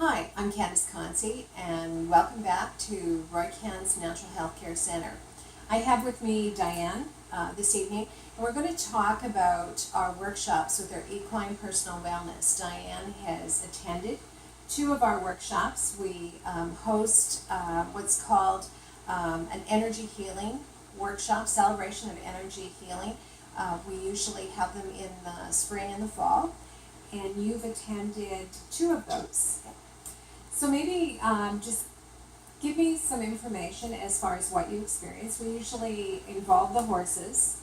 Hi, I'm Candice Concy, and welcome back to Roycan's Natural Healthcare Center. I have with me Diane this evening, and we're going to talk about our workshops with our equine personal wellness. Diane has attended two of our workshops. We host what's called an energy healing workshop, celebration of energy healing. We usually have them in the spring and the fall, and you've attended two of those. So maybe just give me some information as far as what you experienced. We usually involve the horses.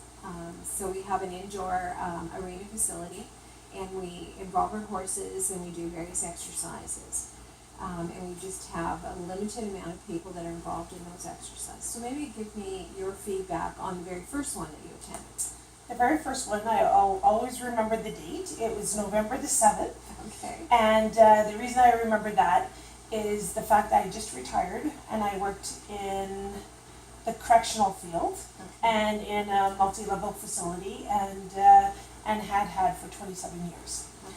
So we have an indoor arena facility, and we involve our horses and we do various exercises. And we just have a limited amount of people that are involved in those exercises. So maybe give me your feedback on the very first one that you attended. The very first one, I'll always remember the date. It was November the 7th. Okay. And the reason I remember that is the fact that I just retired and I worked in the correctional field and in a multi-level facility and had for 27 years. Okay.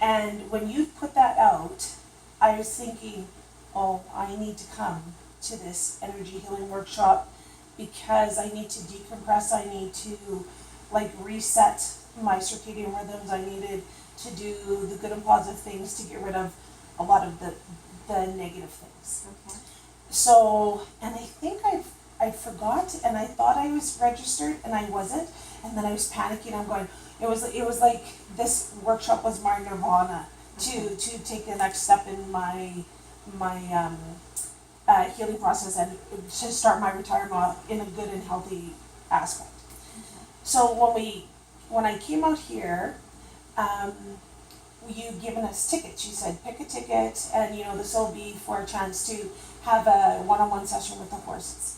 And when you put that out, I was thinking, oh, I need to come to this energy healing workshop because I need to decompress. I need to reset my circadian rhythms. I needed to do the good and positive things to get rid of a lot of the negative things. Okay. So, and I think I forgot, and I thought I was registered, and I wasn't, and then I was panicking. I'm going. It was like this workshop was my nirvana to take the next step in my healing process and to start my retirement in a good and healthy aspect. So when I came out here, you given us tickets. You said pick a ticket, and this will be for a chance to have a one-on-one session with the horses.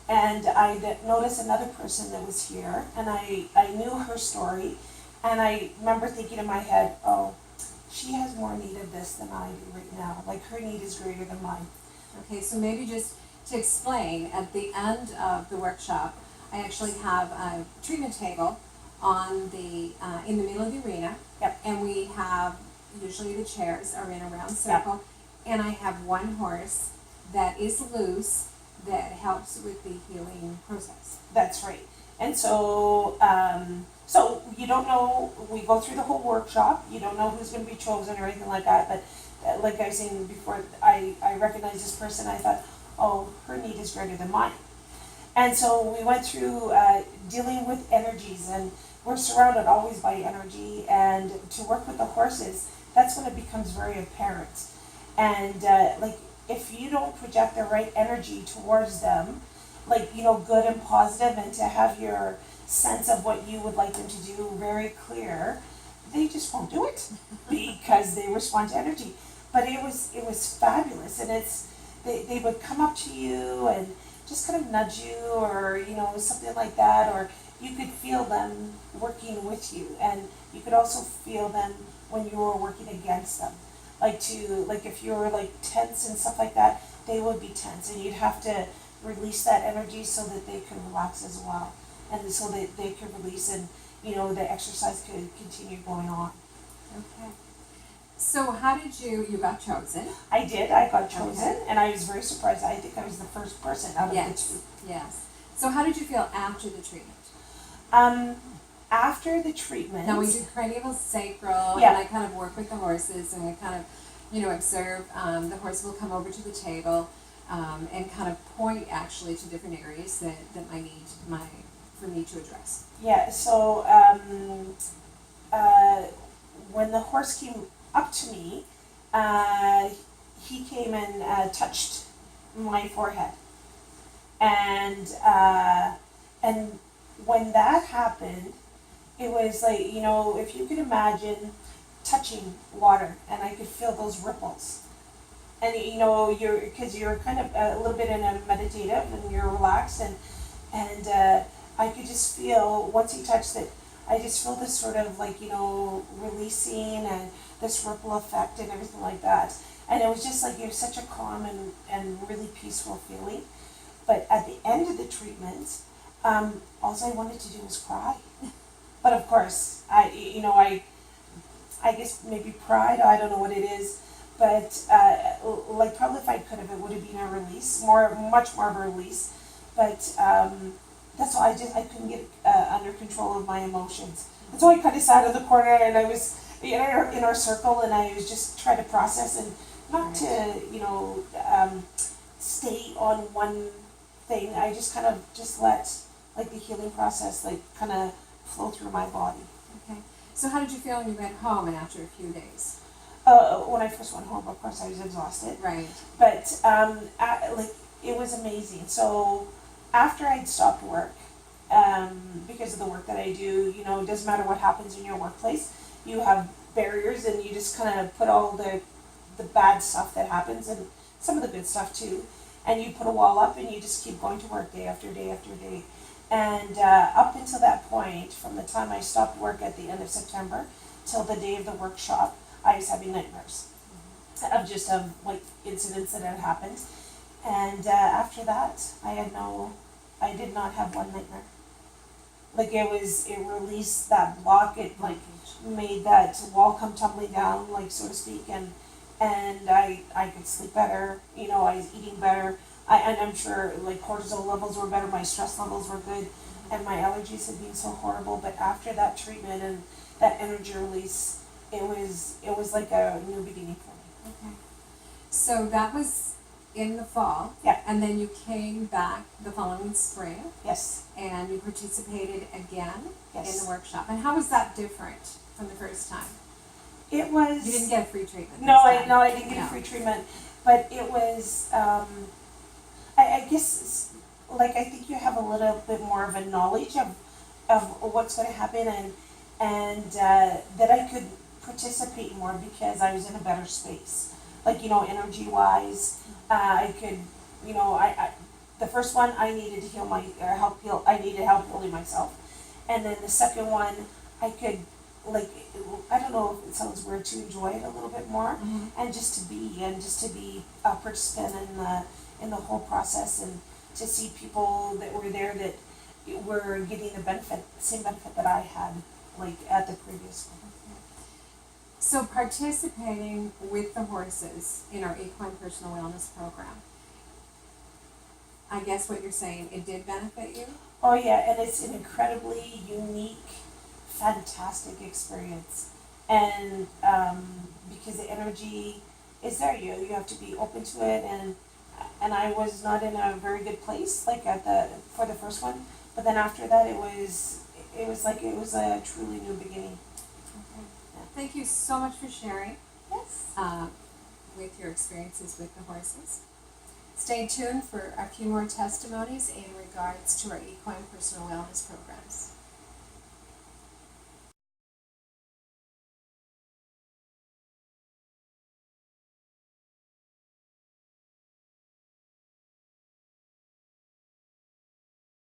And I noticed another person that was here, and I knew her story, and I remember thinking in my head, oh, she has more need of this than I do right now. Like her need is greater than mine. Okay, so maybe just to explain, at the end of the workshop, I actually have a treatment table on the in the middle of the arena. Yep. And we have, usually the chairs are in a round circle. Yep. And I have one horse that is loose that helps with the healing process. That's right. And so, so you don't know, we go through the whole workshop, you don't know who's going to be chosen or anything like that, but like I was saying before, I recognized this person, I thought, oh, her need is greater than mine. And so we went through dealing with energies, and we're surrounded always by energy, and to work with the horses, that's when it becomes very apparent. And if you don't project the right energy towards them, good and positive, and to have your sense of what you would like them to do very clear, they just won't do it because they respond to energy. But it was fabulous, and they would come up to you and just kind of nudge you, or something like that, or you could feel them working with you, and you could also feel them when you were working against them. If you were tense and stuff like that, they would be tense, and you'd have to release that energy so that they could relax as well, and so that they could release, and the exercise could continue going on. Okay. So how did you got chosen? I did, I got chosen, and I was very surprised. I think I was the first person out of the two. Yes. So how did you feel after the treatment? After the treatment. Now we do cranial sacral, Yeah. and I kind of work with the horses, and we kind of, observe. The horse will come over to the table, and kind of point actually to different areas that might need for me to address. Yeah. So when the horse came up to me, he came and touched my forehead, and when that happened, it was if you could imagine touching water, and I could feel those ripples, and you're kind of a little bit in a meditative, and you're relaxed, and I could just feel once he touched it, I just feel this sort of releasing and this ripple effect and everything like that. And it was just it was such a calm and really peaceful feeling. But at the end of the treatment, all I wanted to do was cry. But of course, I guess maybe pride, I don't know what it is, but like probably if I could have, it would have been a release, much more of a release. But that's why I couldn't get under control of my emotions. And so I kind of sat in the corner and I was in our circle and I was just trying to process and not to, stay on one thing. I just kind of just let like the healing process like kind of flow through my body. Okay. So how did you feel when you went home and after a few days? When I first went home, of course, I was exhausted. Right. But like it was amazing. So after I'd stopped work, because of the work that I do, it doesn't matter what happens in your workplace. You have barriers, and you just kind of put all the bad stuff that happens, and some of the good stuff too, and you put a wall up, and you just keep going to work day after day after day. And up until that point, from the time I stopped work at the end of September till the day of the workshop, I was having nightmares of just like incidents that had happened. And after that, I did not have one nightmare. Like it released that block. It like made that wall come tumbling down, like so to speak, and I could sleep better. I was eating better. And I'm sure like cortisol levels were better. My stress levels were good, and my allergies had been so horrible. But after that treatment and that energy release, it was like a new beginning for me. Okay. So that was in the fall. Yeah. And then you came back the following spring. Yes. And you participated again Yes. in the workshop. And how was that different from the first time? It was. You didn't get a free treatment. No, this time. I didn't get a free treatment, but it was. I guess like I think you have a little bit more of a knowledge of what's going to happen, and that I could participate more because I was in a better space. Like energy wise, I could I the first one I needed to heal help heal. I needed help healing myself, and then the second one I could. Like I don't know if it sounds weird to enjoy it a little bit more, and just to be a participant in the whole process, and to see people that were there that were getting the same benefit that I had like at the previous one. So participating with the horses in our Equine Personal Wellness Program, I guess what you're saying, it did benefit you? Oh yeah, and it's an incredibly unique, fantastic experience, and because the energy is there, you have to be open to it, and I was not in a very good place like for the first one, but then after that it was a truly new beginning. Okay. Thank you so much for sharing. Yes. With your experiences with the horses. Stay tuned for a few more testimonies in regards to our Equine Personal Wellness programs.